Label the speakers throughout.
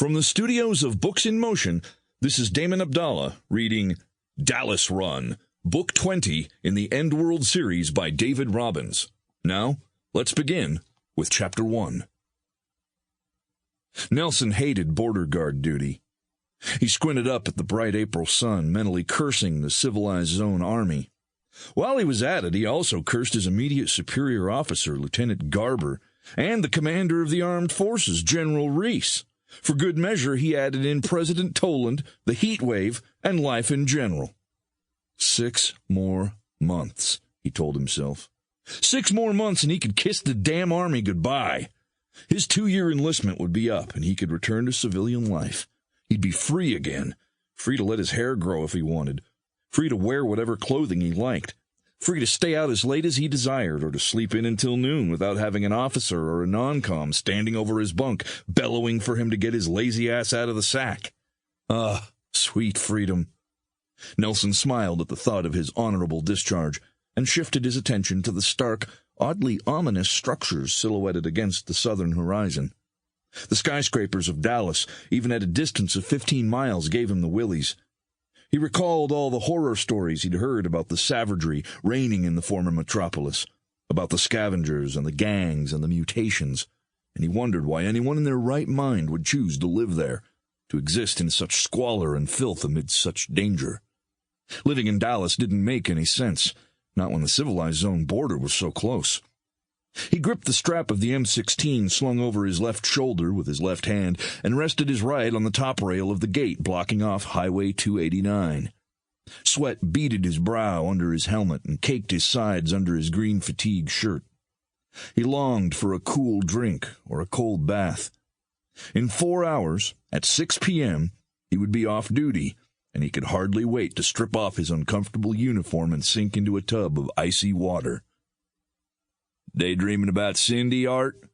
Speaker 1: From the studios of Books in Motion, this is Damon Abdallah reading Dallas Run, Book 20 in the Endworld series by David Robbins. Now, let's begin with Chapter 1. Nelson hated border guard duty. He squinted up at the bright April sun, mentally cursing the civilized zone army. While he was at it, he also cursed his immediate superior officer, Lieutenant Garber, and the commander of the armed forces, General Reese. For good measure, he added in President Toland, the heat wave, and life in general. 6 more months, he told himself. 6 more months and he could kiss the damn army goodbye. His 2-year enlistment would be up and he could return to civilian life. He'd be free again, free to let his hair grow if he wanted, free to wear whatever clothing he liked, free to stay out as late as he desired or to sleep in until noon without having an officer or a non-com standing over his bunk, bellowing for him to get his lazy ass out of the sack. Ah, sweet freedom. Nelson smiled at the thought of his honorable discharge and shifted his attention to the stark, oddly ominous structures silhouetted against the southern horizon. The skyscrapers of Dallas, even at a distance of 15 miles, gave him the willies. He recalled all the horror stories he'd heard about the savagery reigning in the former metropolis, about the scavengers and the gangs and the mutations, and he wondered why anyone in their right mind would choose to live there, to exist in such squalor and filth amid such danger. Living in Dallas didn't make any sense, not when the civilized zone border was so close. He gripped the strap of the M16 slung over his left shoulder with his left hand and rested his right on the top rail of the gate blocking off Highway 289. Sweat beaded his brow under his helmet and caked his sides under his green fatigue shirt. He longed for a cool drink or a cold bath. In 4 hours, at 6 p.m., he would be off duty, and he could hardly wait to strip off his uncomfortable uniform and sink into a tub of icy water. Daydreaming about Cindy, Art?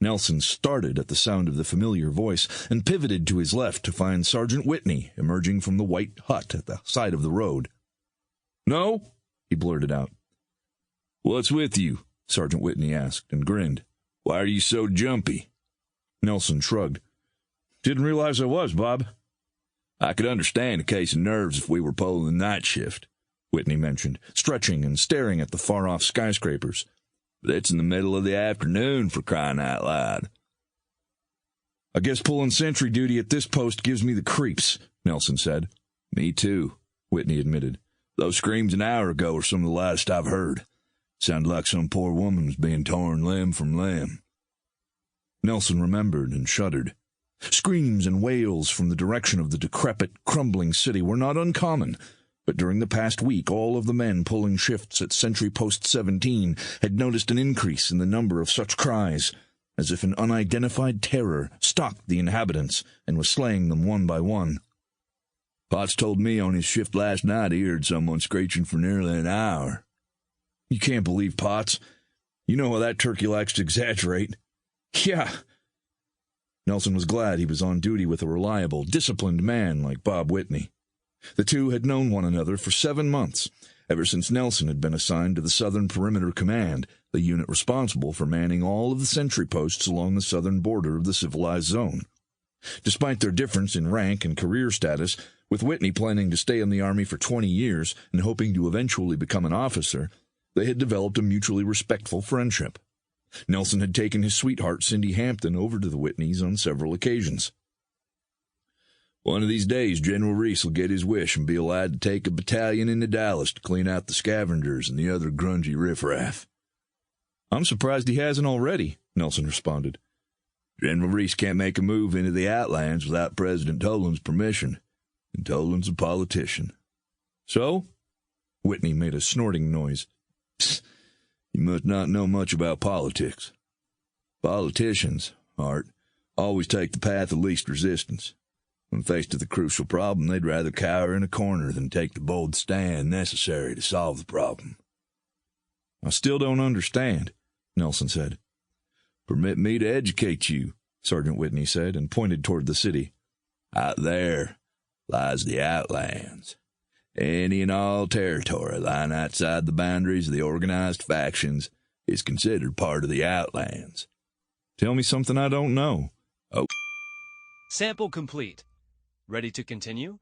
Speaker 1: Nelson started at the sound of the familiar voice and pivoted to his left to find Sergeant Whitney emerging from the white hut at the side of the road. No? He blurted out. What's with you? Sergeant Whitney asked and grinned. Why are you so jumpy? Nelson shrugged. Didn't realize I was, Bob. I could understand a case of nerves if we were pulling the night shift, Whitney mentioned, stretching and staring at the far-off skyscrapers. But it's in the middle of the afternoon, for crying out loud. I guess pulling sentry duty at this post gives me the creeps, Nelson said. Me too, Whitney admitted. Those screams an hour ago were some of the loudest I've heard. Sounded like some poor woman was being torn limb from limb. Nelson remembered and shuddered. Screams and wails from the direction of the decrepit, crumbling city were not uncommon, but during the past week all of the men pulling shifts at Sentry Post 17 had noticed an increase in the number of such cries, as if an unidentified terror stalked the inhabitants and was slaying them one by one. Potts told me on his shift last night he heard someone screeching for nearly an hour. You can't believe Potts. You know how that turkey likes to exaggerate. Yeah. Nelson was glad he was on duty with a reliable, disciplined man like Bob Whitney. The two had known one another for 7 months, ever since Nelson had been assigned to the Southern Perimeter Command, the unit responsible for manning all of the sentry posts along the southern border of the civilized zone. Despite their difference in rank and career status, with Whitney planning to stay in the Army for 20 years and hoping to eventually become an officer, they had developed a mutually respectful friendship. Nelson had taken his sweetheart, Cindy Hampton, over to the Whitneys on several occasions. One of these days, General Reese will get his wish and be allowed to take a battalion into Dallas to clean out the scavengers and the other grungy riffraff. I'm surprised he hasn't already, Nelson responded. General Reese can't make a move into the Outlands without President Toland's permission, and Toland's a politician. So? Whitney made a snorting noise. You must not know much about politics. Politicians, Art, always take the path of least resistance. When faced with a crucial problem, they'd rather cower in a corner than take the bold stand necessary to solve the problem. I still don't understand, Nelson said. Permit me to educate you, Sergeant Whitney said, and pointed toward the city. Out there lies the Outlands. Any and all territory lying outside the boundaries of the organized factions is considered part of the Outlands. Tell me something I don't know. Oh.
Speaker 2: Sample complete. Ready to continue?